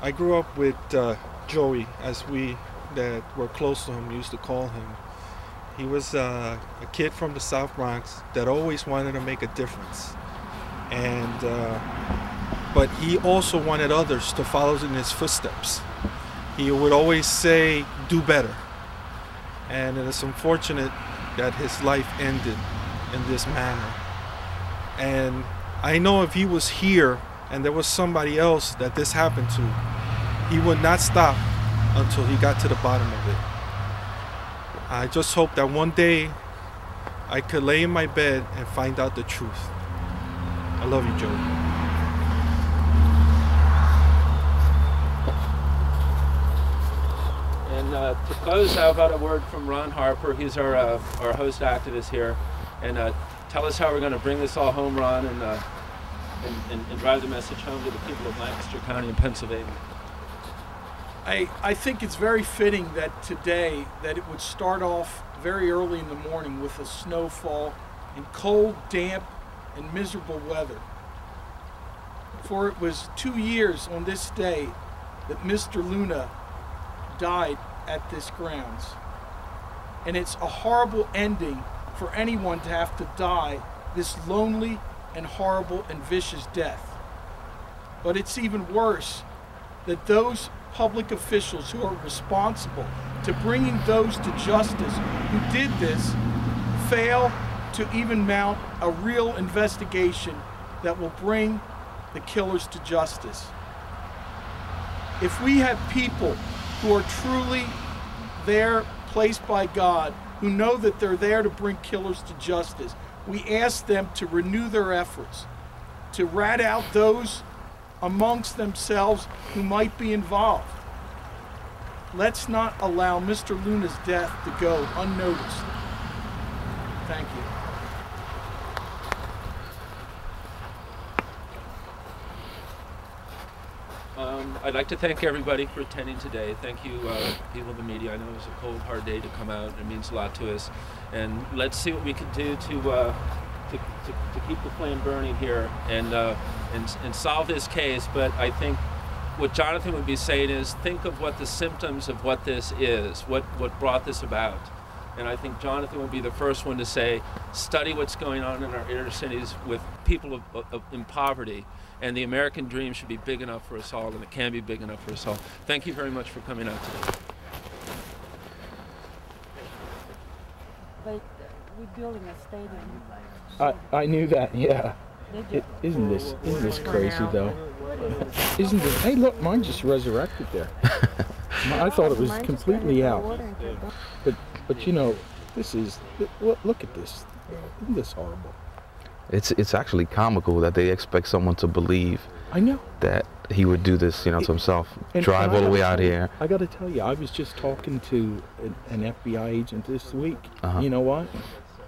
I grew up with Joey, as we that were close to him used to call him. He was a kid from the South Bronx that always wanted to make a difference, and but he also wanted others to follow in his footsteps. He would always say, "Do better," and it is unfortunate that his life ended in this manner. And I know if he was here and there was somebody else that this happened to, he would not stop until he got to the bottom of it. I just hope that one day I could lay in my bed and find out the truth. I love you, Joey. And to close, how about a word from Ron Harper? He's our host activist here. And tell us how we're going to bring this all home, Ron, and drive the message home to the people of Lancaster County and Pennsylvania. I think it's very fitting that today that it would start off very early in the morning with a snowfall and cold, damp, and miserable weather. For it was 2 years on this day that Mr. Luna died at this grounds. And it's a horrible ending for anyone to have to die this lonely and horrible and vicious death. But it's even worse that those public officials who are responsible to bringing those to justice who did this fail to even mount a real investigation that will bring the killers to justice. If we have people who are truly there, placed by God, who know that they're there to bring killers to justice, we ask them to renew their efforts, to rat out those amongst themselves who might be involved. Let's not allow Mr. Luna's death to go unnoticed. Thank you. I'd like to thank everybody for attending today. Thank you, people of the media. I know it was a cold, hard day to come out. It means a lot to us. And let's see what we can do to keep the flame burning here and solve this case. But I think what Jonathan would be saying is think of what the symptoms of what this is, what brought this about. And I think Jonathan would be the first one to say, study what's going on in our inner cities with people in poverty. And the American dream should be big enough for us all, and it can be big enough for us all. Thank you very much for coming out today. But we're building a stadium. I knew that, yeah. Isn't this crazy though? Isn't this? Hey, look, mine just resurrected there. I thought it was completely out. But you know, this is look at this. Isn't this horrible? It's actually comical that they expect someone to believe. I know that he would do this, to himself. Drive all the way out here. I got to tell you, I was just talking to an FBI agent this week. You know what?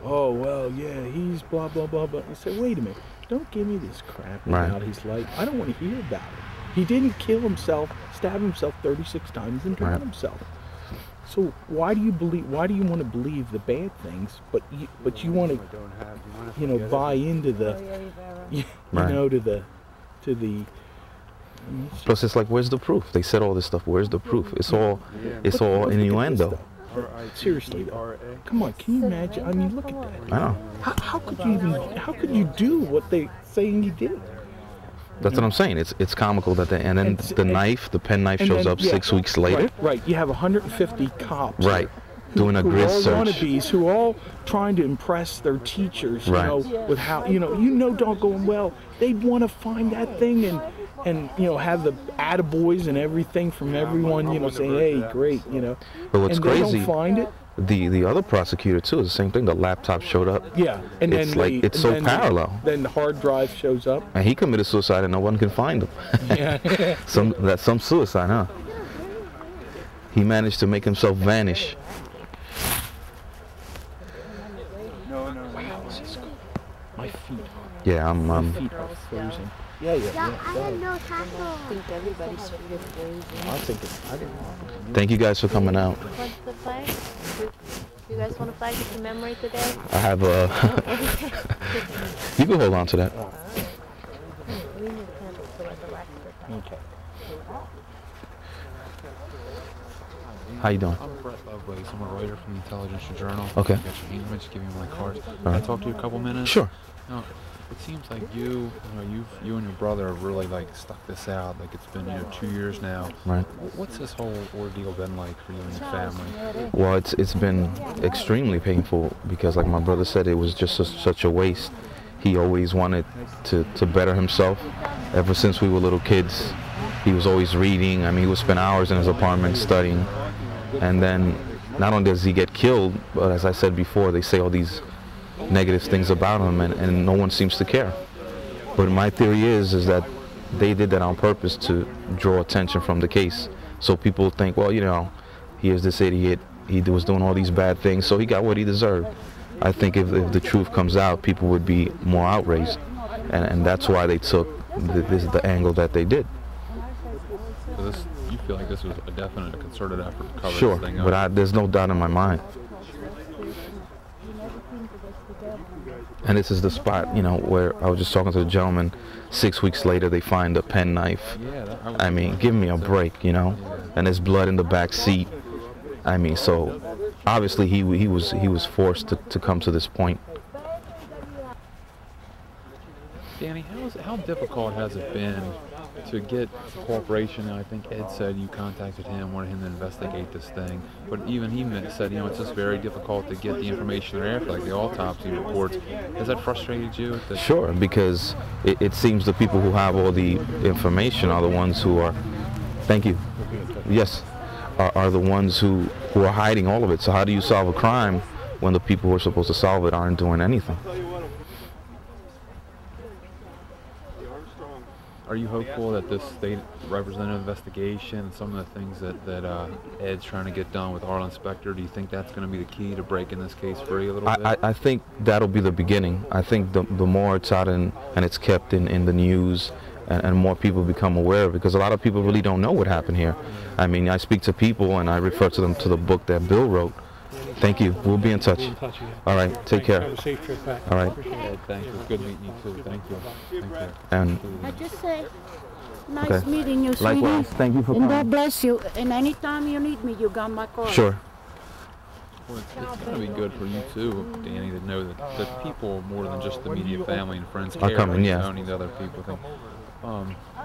Oh well, yeah, he's blah blah blah blah. I said, wait a minute, don't give me this crap about his life. I don't want to hear about it. He didn't kill himself, stab himself 36 times, and drown himself. So why do you want to believe the bad things, but you want to, buy into the, to the. Plus, it's like, where's the proof? They said all this stuff. Where's the proof? It's all innuendo. Seriously, though. Come on, can you imagine? I mean, look at that. I know. How could you do what they saying you did? That's what I'm saying. It's comical that and then the pen knife shows up 6 weeks later. Right. You have 150 cops. Right. Doing a grid search. Wannabes who are all trying to impress their teachers, with how doggone well they'd want to find that thing and have the attaboys and everything from everyone, saying, hey, great, But what's crazy? They don't find it. The other prosecutor too is the same thing. The laptop showed up. Yeah, and it's then it's so parallel. Then the hard drive shows up. And he committed suicide, and no one can find him. Yeah. That's some suicide, huh? He managed to make himself vanish. No. My feet. Yeah, My feet are frozen. Yeah. I have no tackle. I think everybody's feet are frozen. I didn't. Thank you guys for coming out. What's the flag? You guys want a flag to commemorate the day? I have a. You can hold on to that. We need candles to relax. Okay. How you doing? I'm Brett Lovelace. I'm a writer from the Intelligence Journal. Okay. I got your name. Just give you my card. Can All I right. talk to you a couple minutes? Sure. No, it seems like you and your brother have really like stuck this out. Like it's been 2 years now. Right. What's this whole ordeal been like for you and your family? Well, it's been extremely painful because, like my brother said, it was just such a waste. He always wanted to better himself. Ever since we were little kids, he was always reading. I mean, he would spend hours in his apartment studying. And then not only does he get killed, but as I said before, they say all these negative things about him, and no one seems to care. But my theory is that they did that on purpose to draw attention from the case. So people think, well, here's this idiot. He was doing all these bad things, so he got what he deserved. I think if the truth comes out, people would be more outraged. And that's why they took the angle that they did. So you feel like this was a definite concerted effort to cover Sure, this thing up? but there's no doubt in my mind. And this is the spot, where I was just talking to the gentleman. 6 weeks later, they find a penknife. Yeah, I mean, give me a break, Yeah. And there's blood in the back seat. I mean, so obviously he was forced to come to this point. Danny, how difficult has it been to get cooperation? I think Ed said you contacted him, wanted him to investigate this thing, but even he said, it's just very difficult to get the information they're after, like the autopsy reports. Has that frustrated you? Sure, because it seems the people who have all the information are the ones who are, thank you, yes, are the ones who are hiding all of it. So how do you solve a crime when the people who are supposed to solve it aren't doing anything? Are you hopeful that this state representative investigation and some of the things that Ed's trying to get done with our inspector, do you think that's going to be the key to breaking this case free a little bit? I think that'll be the beginning. I think the more it's out and it's kept in the news and more people become aware of it, because a lot of people really don't know what happened here. I mean, I speak to people and I refer to them to the book that Bill wrote. Thank you. We'll be in touch. All right. Take care. Have a safe trip back. All right. Ed, thank you. It's good meeting you too. Thank you. Thank you. And I just say, nice Okay. meeting you, sweetie. likewise, thank you for And God coming. bless you. And anytime you need me, you got my card. Sure. Well, it's going to be good for you too, Danny, to know that people more than just the immediate family and friends care. Are coming, yeah. Only the other people think.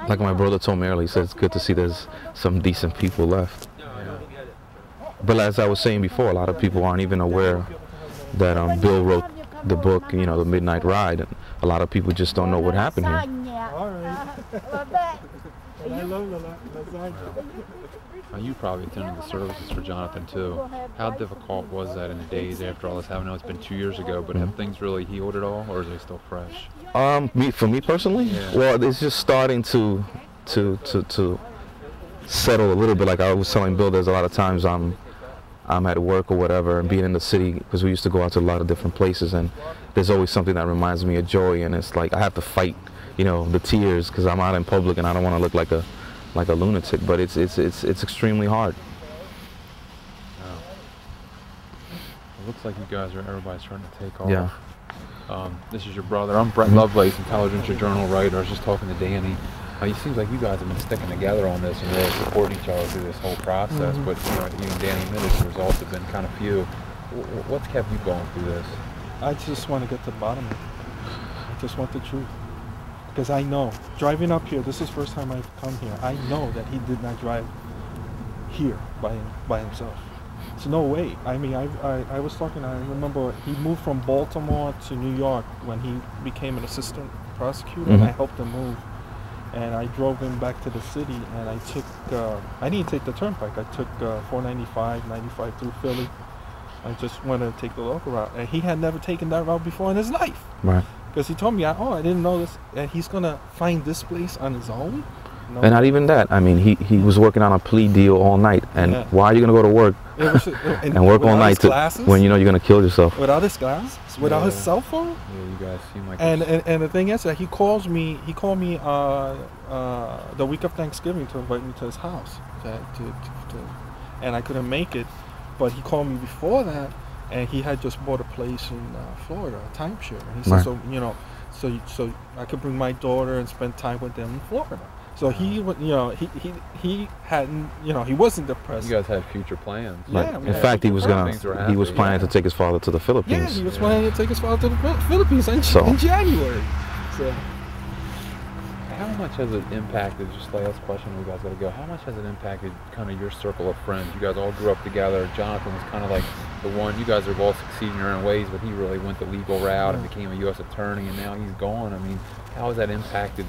Like my brother told me earlier, he said it's good to see there's some decent people left. But as I was saying before, a lot of people aren't even aware that Bill wrote the book, The Midnight Ride. And a lot of people just don't know what happened here. All right. I love lasagna. You probably attended the services for Jonathan too. How difficult was that in the days after all this happened? I know it's been 2 years ago, but have things really healed at all, or is they still fresh? For me personally, Yeah. well, it's just starting to settle a little bit. Like I was telling Bill, there's a lot of times I'm at work or whatever, and being in the city, because we used to go out to a lot of different places, and there's always something that reminds me of Joey, and it's like I have to fight, the tears, because I'm out in public and I don't want to look like a lunatic. But it's extremely hard. Wow. It looks like you guys everybody's trying to take off. Yeah. This is your brother. I'm Brett Lovelace, Intelligence Journal writer. I was just talking to Danny. It seems like you guys have been sticking together on this and really supporting each other through this whole process. But even Danny admitted the results have been kind of few. What's kept you going through this? I just want to get to the bottom of it. I just want the truth. Because I know, driving up here, this is the first time I've come here, I know that he did not drive here by himself. There's no way. I mean, I was talking, I remember he moved from Baltimore to New York when he became an assistant prosecutor, and I helped him move. And I drove him back to the city, and I took, I didn't take the turnpike, I took 495, 95 through Philly. I just wanted to take the local route. And he had never taken that route before in his life. Right. Because he told me, I didn't know this, and he's going to find this place on his own? No. And not even that. I mean, he was working on a plea deal all night. And Yeah. why are you going to go to work and work all night when you know you're going to kill yourself? Without his glasses? Without his cell phone? Yeah, you guys seem like... And the thing is that he called me the week of Thanksgiving to invite me to his house. And I couldn't make it, but he called me before that, and he had just bought a place in Florida, a timeshare. And he said, Right. so I could bring my daughter and spend time with them in Florida. So he would, you know, he hadn't, you know, he wasn't depressed. You guys had future plans. Yeah, in fact, he was planning to take his father to the Philippines. Yeah, he was planning to take his father to the Philippines in January. So, how much has it impacted, just last question, we guys got to go, how much has it impacted kind of your circle of friends? You guys all grew up together. Jonathan was kind of like the one, you guys are all succeeding in your own ways, but he really went the legal route and became a U.S. attorney, and now he's gone. I mean, how has that impacted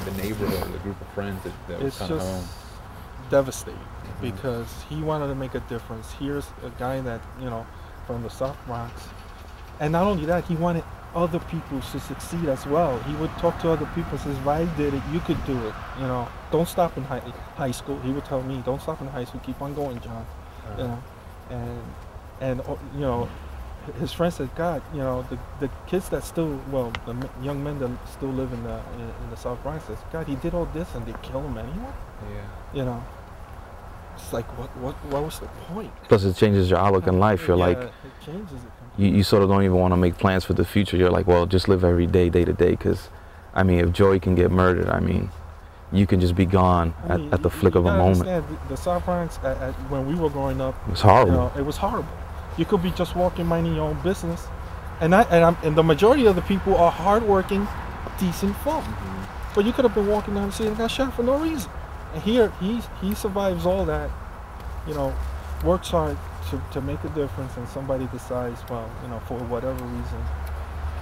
the neighborhood, the group of friends that was kind of home? It's just devastating because he wanted to make a difference. Here's a guy that, you know, from the South Bronx, and not only that, he wanted other people to succeed as well. He would talk to other people and says, if I did it, you could do it. You know, don't stop in high school. He would tell me, don't stop in high school, keep on going, John. You know, and you know, his friend said, God, you know, the kids that still, well, the young men that still live in the South Bronx says, God, he did all this and they kill him anyway. Yeah. You know, it's like what was the point? Plus, it changes your outlook in life. You're like, it changes it. You sort of don't even want to make plans for the future. You're like, well, just live every day, day to day. Because, I mean, if Joey can get murdered, I mean, you can just be gone at the flick of a moment. The South Bronx, when we were growing up, it was horrible. You know, it was horrible. You could be just walking, minding your own business, and the majority of the people are hardworking, decent folk. But you could have been walking down the street and got shot for no reason. And here, he survives all that. You know, works hard to make a difference, and somebody decides, well, you know, for whatever reason,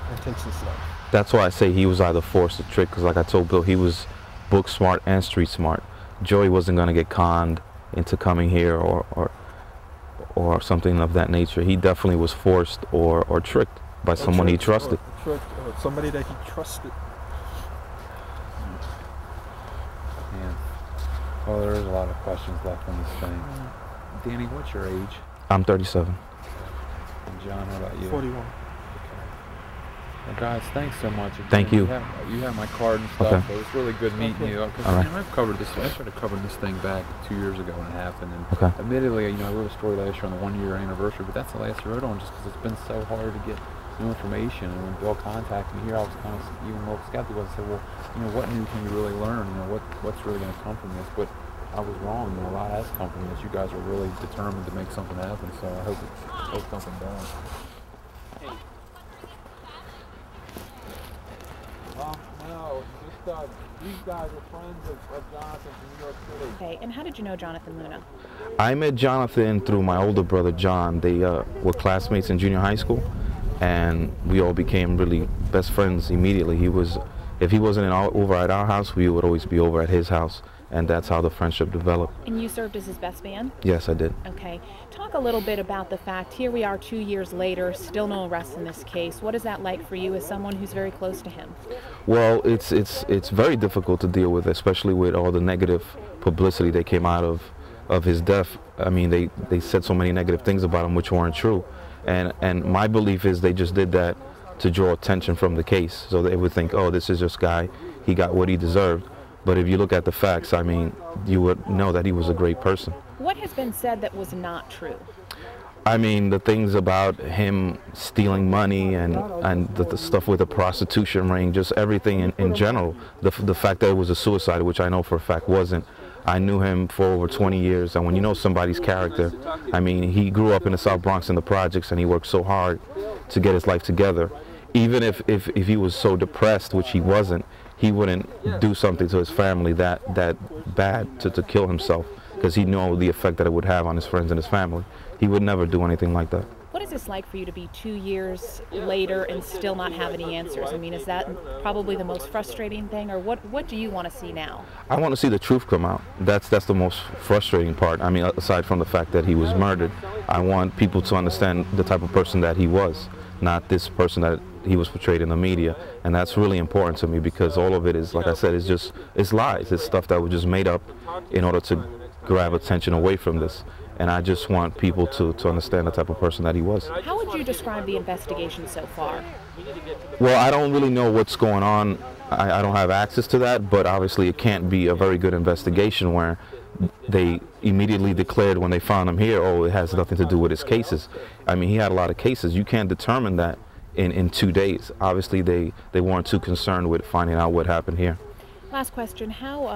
and takes his life. That's why I say he was either forced or tricked, because like I told Bill, he was book smart and street smart. Joey wasn't going to get conned into coming here or something of that nature. He definitely was forced or tricked by someone he trusted. Or somebody that he trusted. Man. Well, there is a lot of questions left on this thing. Danny, what's your age? I'm 37. And John, how about you? 41. Well, guys, thanks so much. Again, Thank you. You have my card and stuff. Okay. So it's really good meeting you. Because I've covered this. I started covering this thing back 2 years ago when it happened. And admittedly, you know, I wrote a story last year on the 1-year anniversary, but that's the last I wrote on just because it's been so hard to get new information. And when Bill contacted me here, I was kind of even a little skeptical. I said, well, you know, what new can you really learn? You know, what's really going to come from this? But I was wrong. You know, a lot has come from this. You guys are really determined to make something happen. So I hope something does. No, just these guys are friends of Jonathan from New York City. Okay, and how did you know Jonathan Luna? I met Jonathan through my older brother, John. They were classmates in junior high school, and we all became really best friends immediately. If he wasn't over at our house, we would always be over at his house, and that's how the friendship developed. And you served as his best man? Yes, I did. Okay. Talk a little bit about the fact, here we are 2 years later, still no arrests in this case. What is that like for you as someone who's very close to him? Well, it's very difficult to deal with, especially with all the negative publicity that came out of his death. I mean, they said so many negative things about him which weren't true. And my belief is they just did that to draw attention from the case. So they would think, oh, this is this guy, he got what he deserved. But if you look at the facts, I mean, you would know that he was a great person. What has been said that was not true? I mean, the things about him stealing money and the stuff with the prostitution ring, just everything in general. The fact that it was a suicide, which I know for a fact wasn't. I knew him for over 20 years, and when you know somebody's character, I mean, he grew up in the South Bronx in the projects, and he worked so hard to get his life together. Even if he was so depressed, which he wasn't, he wouldn't do something to his family that bad to kill himself, because he knew the effect that it would have on his friends and his family. He would never do anything like that. What is this like for you to be 2 years later and still not have any answers? I mean, is that probably the most frustrating thing, or what do you want to see now? I want to see the truth come out. That's the most frustrating part. I mean, aside from the fact that he was murdered, I want people to understand the type of person that he was, not this person that he was portrayed in the media. And that's really important to me, because all of it is, like I said, it's lies. It's stuff that was just made up in order to grab attention away from this. And I just want people to understand the type of person that he was. How would you describe the investigation so far? Well, I don't really know what's going on. I don't have access to that, but obviously it can't be a very good investigation where they immediately declared when they found him here, oh, it has nothing to do with his cases. I mean, he had a lot of cases. You can't determine that in 2 days. Obviously, they weren't too concerned with finding out what happened here. Last question: how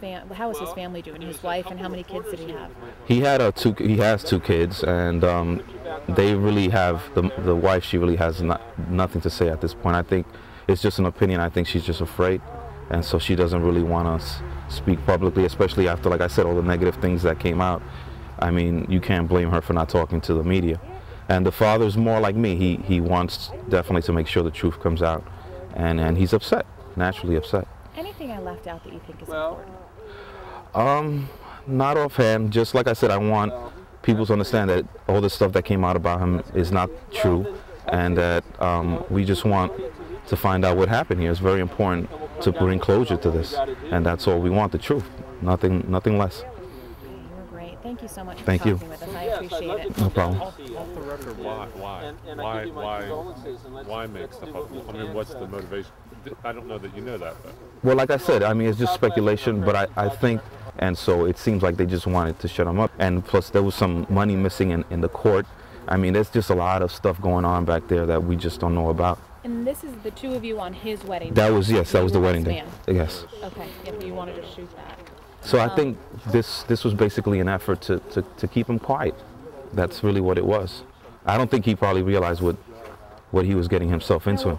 is his family doing? His wife, and how many kids did he have? He has 2 kids, and they really have the wife. She really has nothing to say at this point. I think it's just an opinion. I think she's just afraid, and so she doesn't really want to speak publicly, especially after, like I said, all the negative things that came out. I mean, you can't blame her for not talking to the media. And the father's more like me. He wants definitely to make sure the truth comes out, and he's upset, naturally upset. Anything I left out that you think is important? Not offhand. Just like I said, I want people to understand that all the stuff that came out about him is not true, and that we just want to find out what happened here. It's very important to bring closure to this, and that's all we want, the truth. Nothing less. You were great. Thank you so much for Thank you. talking with us. I appreciate it. No problem. Off the record, why make stuff up? I mean, what's the motivation? I don't know that you know that, but. Well, like I said, I mean, it's just speculation, but I think, and so it seems like they just wanted to shut him up. And plus, there was some money missing in the court. I mean, there's just a lot of stuff going on back there that we just don't know about. And this is the 2 of you on his wedding day? That was the wedding day. Yes. Okay, if you wanted to shoot that. So I think this was basically an effort to keep him quiet. That's really what it was. I don't think he probably realized what he was getting himself into.